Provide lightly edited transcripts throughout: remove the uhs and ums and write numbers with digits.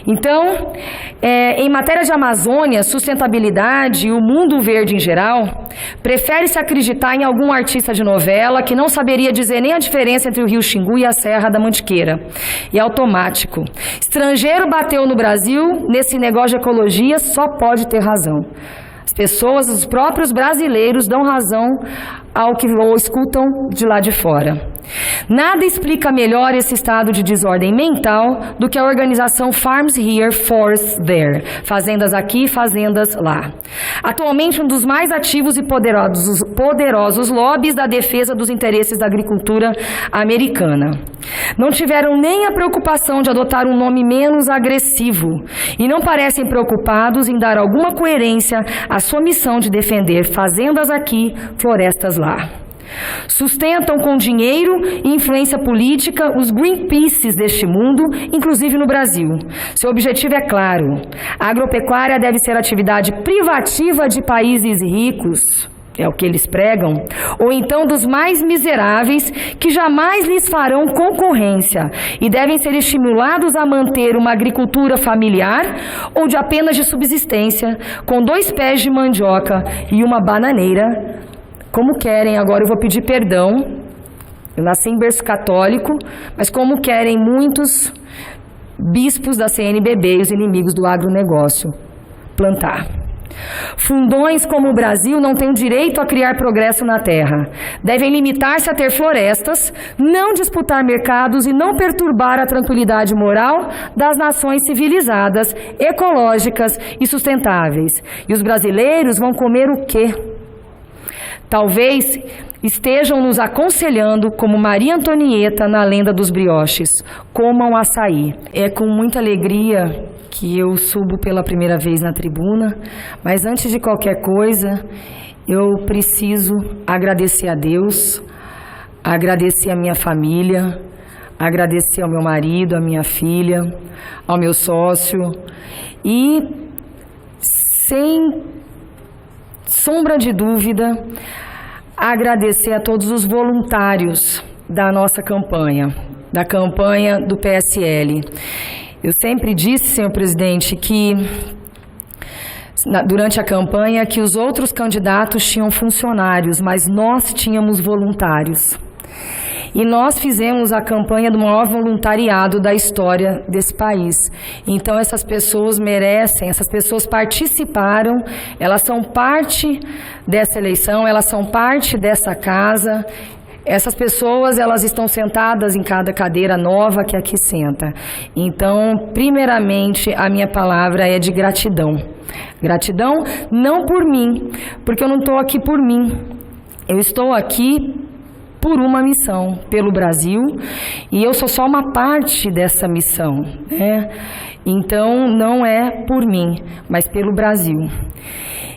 Então, em matéria de Amazônia, sustentabilidade e o mundo verde em geral, prefere-se acreditar em algum artista de novela que não saberia dizer nem a diferença entre o Rio Xingu e a Serra da Mantiqueira. E é automático. Estrangeiro bateu no Brasil, nesse negócio de ecologia, só pode ter razão. As pessoas, os próprios brasileiros, dão razão ao que ou escutam de lá de fora. Nada explica melhor esse estado de desordem mental do que a organização Farms Here, Forests There, fazendas aqui, fazendas lá. Atualmente, um dos mais ativos e poderosos lobbies da defesa dos interesses da agricultura americana. Não tiveram nem a preocupação de adotar um nome menos agressivo e não parecem preocupados em dar alguma coerência à sua missão de defender fazendas aqui, florestas lá. Sustentam com dinheiro e influência política os Greenpeaces deste mundo, inclusive no Brasil. Seu objetivo é claro: a agropecuária deve ser atividade privativa de países ricos, é o que eles pregam, ou então dos mais miseráveis, que jamais lhes farão concorrência e devem ser estimulados a manter uma agricultura familiar ou de apenas de subsistência, com 2 pés de mandioca e uma bananeira, como querem. Agora eu vou pedir perdão, eu nasci em berço católico, mas como querem muitos bispos da CNBB e os inimigos do agronegócio plantar. Fundões como o Brasil não têm o direito a criar progresso na terra. Devem limitar-se a ter florestas, não disputar mercados e não perturbar a tranquilidade moral das nações civilizadas, ecológicas e sustentáveis. E os brasileiros vão comer o quê? Talvez estejam nos aconselhando como Maria Antonieta na Lenda dos Brioches: comam açaí. É com muita alegria que eu subo pela primeira vez na tribuna, mas antes de qualquer coisa, eu preciso agradecer a Deus, agradecer a minha família, agradecer ao meu marido, à minha filha, ao meu sócio e, sem sombra de dúvida, agradecer a todos os voluntários da nossa campanha, da campanha do PSL. Eu sempre disse, senhor presidente, que durante a campanha que os outros candidatos tinham funcionários, mas nós tínhamos voluntários. E nós fizemos a campanha do maior voluntariado da história desse país. Então essas pessoas merecem, essas pessoas participaram, elas são parte dessa eleição, elas são parte dessa casa. Essas pessoas, elas estão sentadas em cada cadeira nova que aqui senta. Então, primeiramente, a minha palavra é de gratidão. Gratidão não por mim, porque eu não estou aqui por mim. Eu estou aqui por uma missão, pelo Brasil, e eu sou só uma parte dessa missão, né? Então, não é por mim, mas pelo Brasil.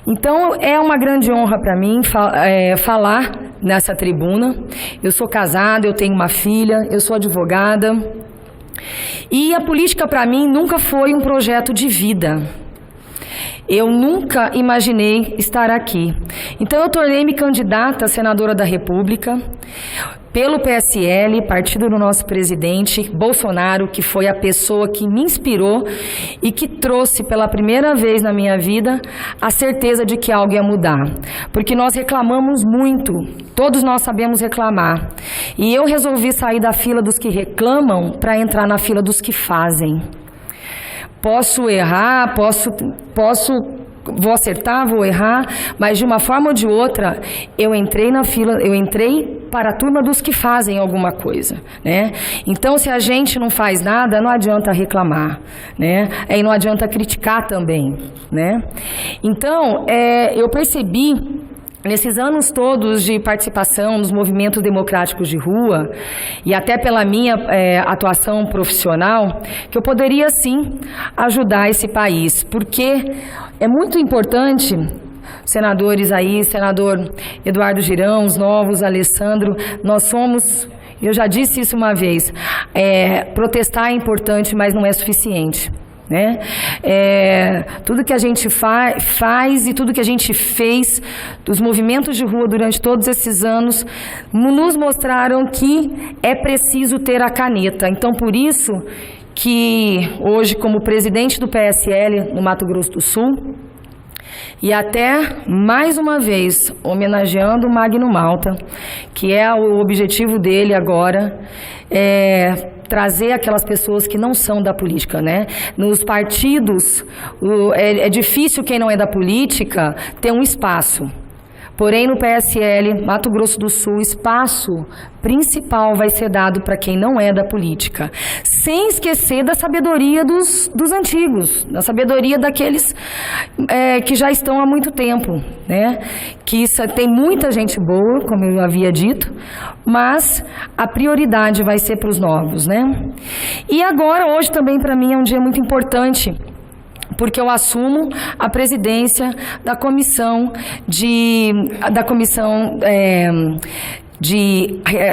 Então, é uma grande honra para mim falar nessa tribuna. Eu sou casada, eu tenho uma filha, eu sou advogada, e a política para mim nunca foi um projeto de vida. Eu nunca imaginei estar aqui. Então eu tornei-me candidata a senadora da República pelo PSL, partido do nosso presidente Bolsonaro, que foi a pessoa que me inspirou e que trouxe pela primeira vez na minha vida a certeza de que algo ia mudar. Porque nós reclamamos muito, todos nós sabemos reclamar. E eu resolvi sair da fila dos que reclamam para entrar na fila dos que fazem. Posso errar, vou acertar, vou errar, mas de uma forma ou de outra, eu entrei na fila, eu entrei para a turma dos que fazem alguma coisa, né? Então, se a gente não faz nada, não adianta reclamar, né? E não adianta criticar também, né? Então, eu percebi, nesses anos todos de participação nos movimentos democráticos de rua e até pela minha atuação profissional, que eu poderia sim ajudar esse país, porque é muito importante, senadores aí, senador Eduardo Girão, os novos, Alessandro, nós somos, eu já disse isso uma vez, protestar é importante, mas não é suficiente. Né? Tudo que a gente faz e tudo que a gente fez, dos movimentos de rua durante todos esses anos, nos mostraram que é preciso ter a caneta. Então, por isso que hoje, como presidente do PSL no Mato Grosso do Sul, e até, mais uma vez, homenageando o Magno Malta, que é o objetivo dele agora, trazer aquelas pessoas que não são da política, né? Nos partidos, é difícil quem não é da política ter um espaço. Porém, no PSL, Mato Grosso do Sul, o espaço principal vai ser dado para quem não é da política, sem esquecer da sabedoria dos antigos, da sabedoria daqueles que já estão há muito tempo, né? Que tem muita gente boa, como eu havia dito, mas a prioridade vai ser para os novos, né? E agora, hoje também para mim é um dia muito importante, porque eu assumo a presidência da comissão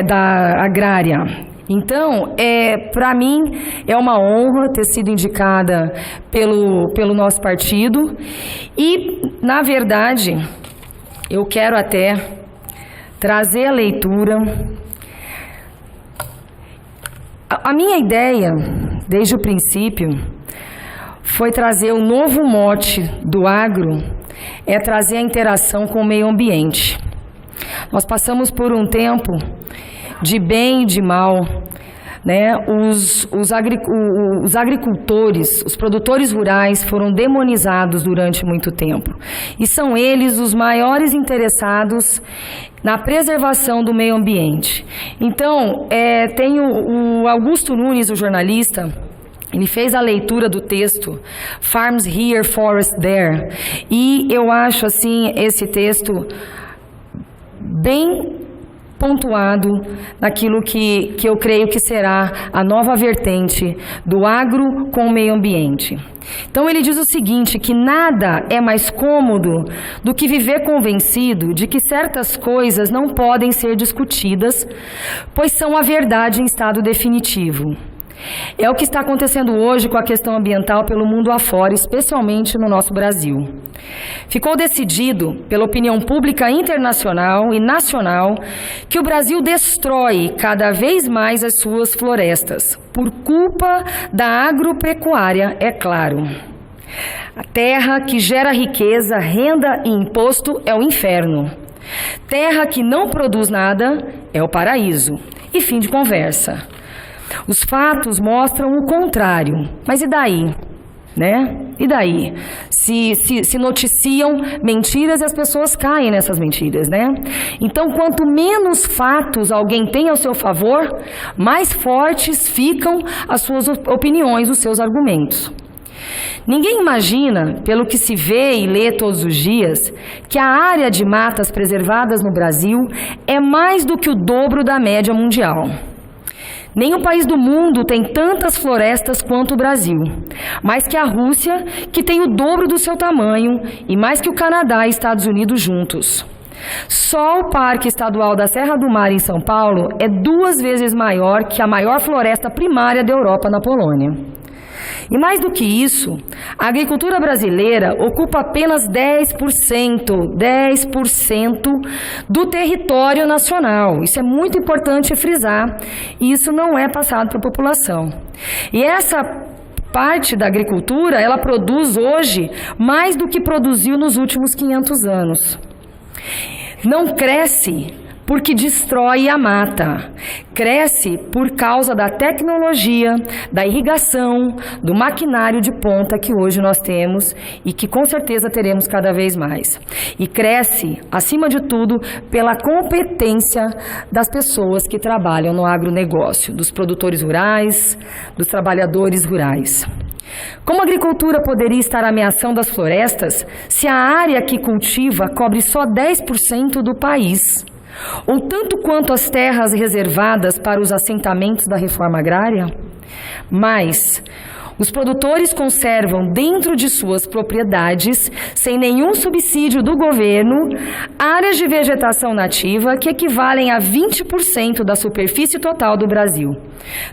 da agrária. Então, para mim, é uma honra ter sido indicada pelo nosso partido e, na verdade, eu quero até trazer a leitura. A minha ideia, desde o princípio, foi trazer o novo mote do agro, trazer a interação com o meio ambiente. Nós passamos por um tempo de bem e de mal, né? Os agricultores, os produtores rurais foram demonizados durante muito tempo. E são eles os maiores interessados na preservação do meio ambiente. Então, tem o Augusto Nunes, o jornalista. Ele fez a leitura do texto Farms Here, Forest There, e eu acho assim esse texto bem pontuado naquilo que eu creio que será a nova vertente do agro com o meio ambiente. Então ele diz o seguinte, que nada é mais cômodo do que viver convencido de que certas coisas não podem ser discutidas, pois são a verdade em estado definitivo. É o que está acontecendo hoje com a questão ambiental pelo mundo afora, especialmente no nosso Brasil. Ficou decidido, pela opinião pública internacional e nacional, que o Brasil destrói cada vez mais as suas florestas, por culpa da agropecuária, é claro. A terra que gera riqueza, renda e imposto é o inferno. Terra que não produz nada é o paraíso. E fim de conversa. Os fatos mostram o contrário, mas e daí? Né? E daí? Se noticiam mentiras e as pessoas caem nessas mentiras, né? Então, quanto menos fatos alguém tem ao seu favor, mais fortes ficam as suas opiniões, os seus argumentos. Ninguém imagina, pelo que se vê e lê todos os dias, que a área de matas preservadas no Brasil é mais do que o dobro da média mundial. Nenhum país do mundo tem tantas florestas quanto o Brasil, mais que a Rússia, que tem o dobro do seu tamanho, e mais que o Canadá e Estados Unidos juntos. Só o Parque Estadual da Serra do Mar, em São Paulo, é 2 vezes maior que a maior floresta primária da Europa, na Polônia. E mais do que isso, a agricultura brasileira ocupa apenas 10% do território nacional. Isso é muito importante frisar, e isso não é passado para a população. E essa parte da agricultura, ela produz hoje mais do que produziu nos últimos 500 anos. Não cresce porque destrói a mata. Cresce por causa da tecnologia, da irrigação, do maquinário de ponta que hoje nós temos e que com certeza teremos cada vez mais. E cresce, acima de tudo, pela competência das pessoas que trabalham no agronegócio, dos produtores rurais, dos trabalhadores rurais. Como a agricultura poderia estar ameaçando as florestas se a área que cultiva cobre só 10% do país? Ou tanto quanto as terras reservadas para os assentamentos da reforma agrária? Mas os produtores conservam dentro de suas propriedades, sem nenhum subsídio do governo, áreas de vegetação nativa que equivalem a 20% da superfície total do Brasil.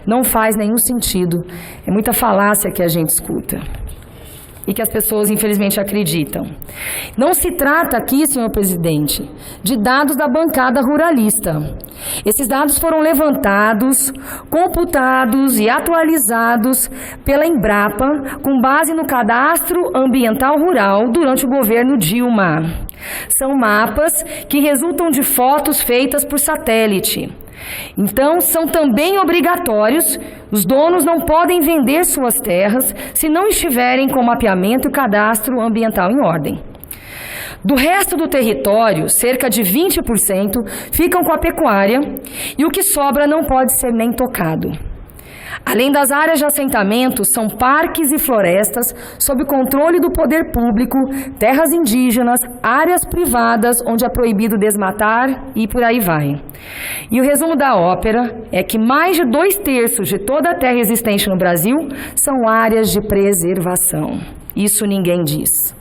Não faz nenhum sentido, é muita falácia que a gente escuta e que as pessoas, infelizmente, acreditam. Não se trata aqui, senhor presidente, de dados da bancada ruralista. Esses dados foram levantados, computados e atualizados pela Embrapa com base no Cadastro Ambiental Rural durante o governo Dilma. São mapas que resultam de fotos feitas por satélite. Então, são também obrigatórios, os donos não podem vender suas terras se não estiverem com o mapeamento e o cadastro ambiental em ordem. Do resto do território, cerca de 20% ficam com a pecuária e o que sobra não pode ser nem tocado. Além das áreas de assentamento, são parques e florestas sob controle do poder público, terras indígenas, áreas privadas onde é proibido desmatar e por aí vai. E o resumo da ópera é que mais de 2/3 de toda a terra existente no Brasil são áreas de preservação. Isso ninguém diz.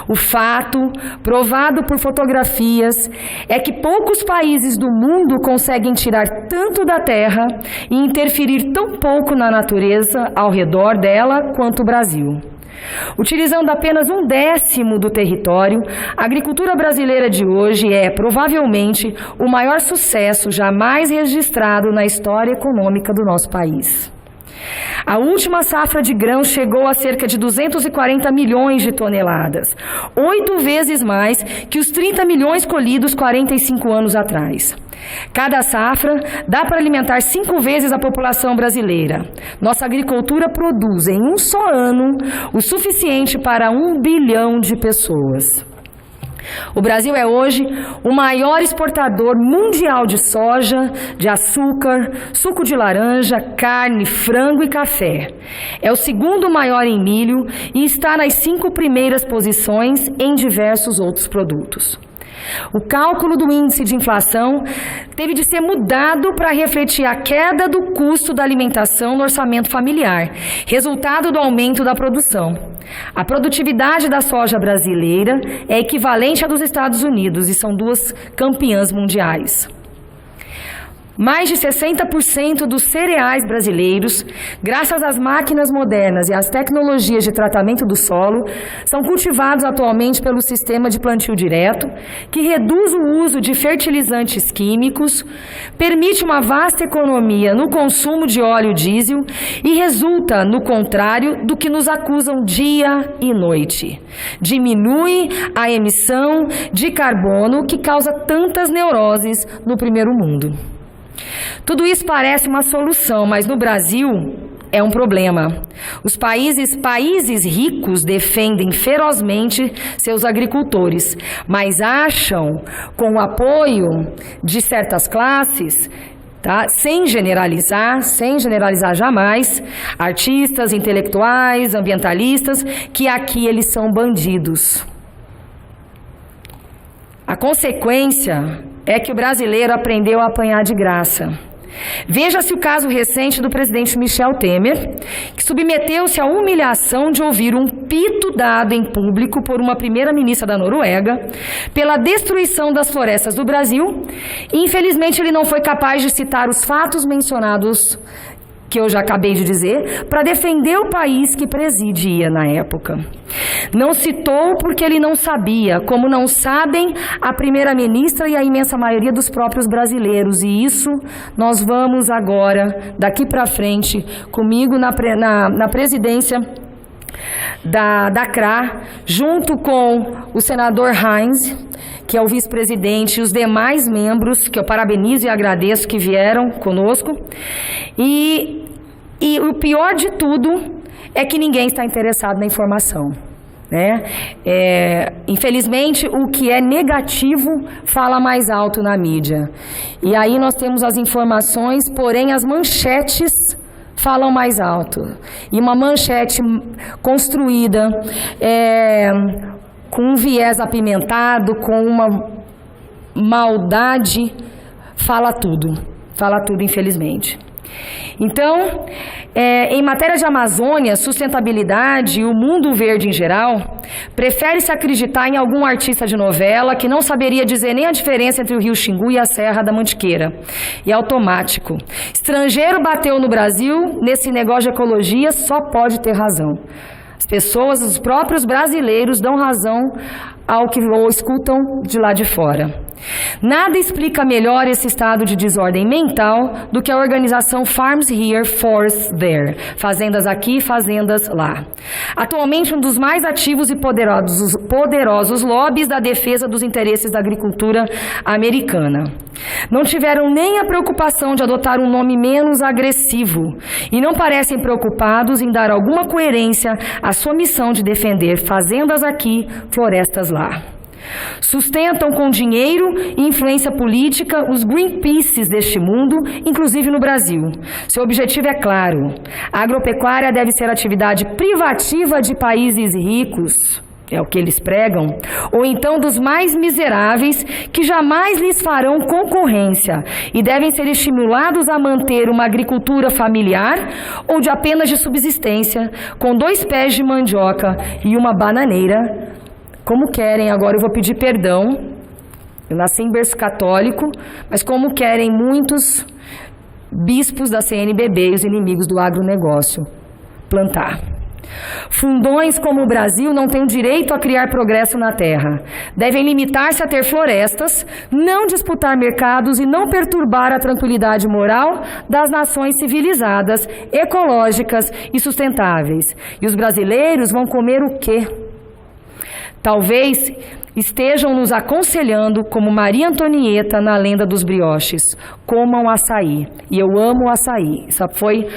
O fato, provado por fotografias, é que poucos países do mundo conseguem tirar tanto da terra e interferir tão pouco na natureza ao redor dela quanto o Brasil. Utilizando apenas 1/10 do território, a agricultura brasileira de hoje é, provavelmente, o maior sucesso jamais registrado na história econômica do nosso país. A última safra de grãos chegou a cerca de 240 milhões de toneladas, 8 vezes mais que os 30 milhões colhidos 45 anos atrás. Cada safra dá para alimentar 5 vezes a população brasileira. Nossa agricultura produz em um só ano o suficiente para 1 bilhão de pessoas. O Brasil é hoje o maior exportador mundial de soja, de açúcar, suco de laranja, carne, frango e café. É o segundo maior em milho e está nas 5 primeiras posições em diversos outros produtos. O cálculo do índice de inflação teve de ser mudado para refletir a queda do custo da alimentação no orçamento familiar, resultado do aumento da produção. A produtividade da soja brasileira é equivalente à dos Estados Unidos e são 2 campeãs mundiais. Mais de 60% dos cereais brasileiros, graças às máquinas modernas e às tecnologias de tratamento do solo, são cultivados atualmente pelo sistema de plantio direto, que reduz o uso de fertilizantes químicos, permite uma vasta economia no consumo de óleo diesel e resulta no contrário do que nos acusam dia e noite. Diminui a emissão de carbono que causa tantas neuroses no primeiro mundo. Tudo isso parece uma solução, mas no Brasil é um problema. Os países ricos defendem ferozmente seus agricultores, mas acham, com o apoio de certas classes, sem generalizar jamais, artistas, intelectuais, ambientalistas, que aqui eles são bandidos. A consequência é que o brasileiro aprendeu a apanhar de graça. Veja-se o caso recente do presidente Michel Temer, que submeteu-se à humilhação de ouvir um pito dado em público por uma primeira-ministra da Noruega pela destruição das florestas do Brasil, e infelizmente ele não foi capaz de citar os fatos mencionados que eu já acabei de dizer, para defender o país que presidia na época. Não citou porque ele não sabia, como não sabem a primeira-ministra e a imensa maioria dos próprios brasileiros. E isso nós vamos agora, daqui para frente, comigo na presidência da CRA, junto com o senador Heinz, que é o vice-presidente, e os demais membros, que eu parabenizo e agradeço que vieram conosco. E o pior de tudo é que ninguém está interessado na informação, né? Infelizmente, o que é negativo fala mais alto na mídia. E aí nós temos as informações, porém as manchetes falam mais alto. E uma manchete construída com um viés apimentado, com uma maldade, fala tudo, infelizmente. Então, em matéria de Amazônia, sustentabilidade e o mundo verde em geral, prefere-se acreditar em algum artista de novela que não saberia dizer nem a diferença entre o Rio Xingu e a Serra da Mantiqueira. E é automático. Estrangeiro bateu no Brasil, nesse negócio de ecologia, só pode ter razão. As pessoas, os próprios brasileiros, dão razão ao que o escutam de lá de fora. Nada explica melhor esse estado de desordem mental do que a organização Farms Here, Forests There, fazendas aqui, fazendas lá. Atualmente um dos mais ativos e poderosos lobbies da defesa dos interesses da agricultura americana. Não tiveram nem a preocupação de adotar um nome menos agressivo e não parecem preocupados em dar alguma coerência à sua missão de defender fazendas aqui, florestas lá. Sustentam com dinheiro e influência política os Greenpeaces deste mundo, inclusive no Brasil. Seu objetivo é claro: a agropecuária deve ser atividade privativa de países ricos, é o que eles pregam, ou então dos mais miseráveis, que jamais lhes farão concorrência e devem ser estimulados a manter uma agricultura familiar ou de apenas de subsistência, com 2 pés de mandioca e uma bananeira, como querem. Agora eu vou pedir perdão, eu nasci em berço católico, mas como querem muitos bispos da CNBB e os inimigos do agronegócio plantar. Fundões como o Brasil não têm o direito a criar progresso na terra. Devem limitar-se a ter florestas, não disputar mercados e não perturbar a tranquilidade moral das nações civilizadas, ecológicas e sustentáveis. E os brasileiros vão comer o quê? Talvez estejam nos aconselhando como Maria Antonieta na lenda dos brioches: comam açaí. E eu amo açaí. Isso foi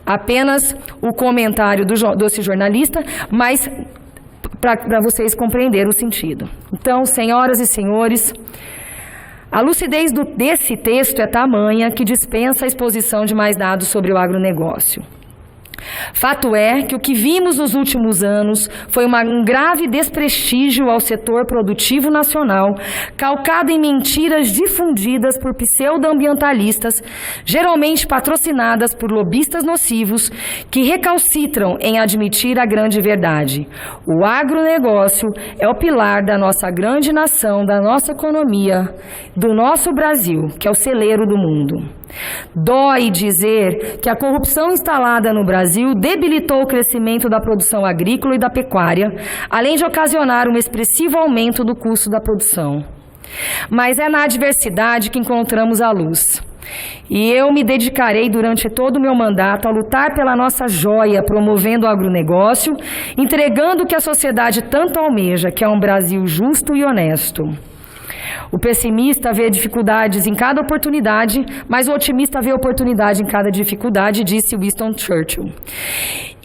apenas o comentário desse jornalista, mas para vocês compreenderem o sentido. Então, senhoras e senhores, a lucidez desse texto é tamanha que dispensa a exposição de mais dados sobre o agronegócio. Fato é que o que vimos nos últimos anos foi um grave desprestígio ao setor produtivo nacional, calcado em mentiras difundidas por pseudo-ambientalistas, geralmente patrocinadas por lobistas nocivos, que recalcitram em admitir a grande verdade. O agronegócio é o pilar da nossa grande nação, da nossa economia, do nosso Brasil, que é o celeiro do mundo. Dói dizer que a corrupção instalada no Brasil debilitou o crescimento da produção agrícola e da pecuária, além de ocasionar um expressivo aumento do custo da produção. Mas é na adversidade que encontramos a luz. E eu me dedicarei durante todo o meu mandato a lutar pela nossa joia, promovendo o agronegócio, entregando o que a sociedade tanto almeja, que é um Brasil justo e honesto. O pessimista vê dificuldades em cada oportunidade, mas o otimista vê oportunidade em cada dificuldade, disse Winston Churchill.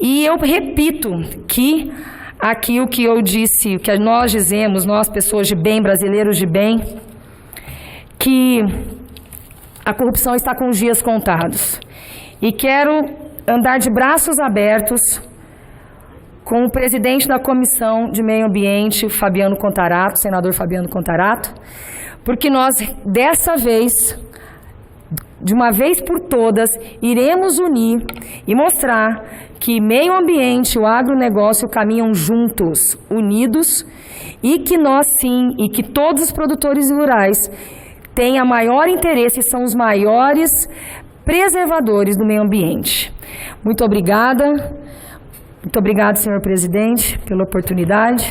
E eu repito que aqui o que eu disse, o que nós dizemos, nós pessoas de bem, brasileiros de bem, que a corrupção está com os dias contados. E quero andar de braços abertos com o presidente da Comissão de Meio Ambiente, Fabiano Contarato, senador Fabiano Contarato, porque nós, dessa vez, de uma vez por todas, iremos unir e mostrar que meio ambiente e o agronegócio caminham juntos, unidos, e que nós sim, e que todos os produtores rurais têm a maior interesse e são os maiores preservadores do meio ambiente. Muito obrigada. Muito obrigado, senhor presidente, pela oportunidade.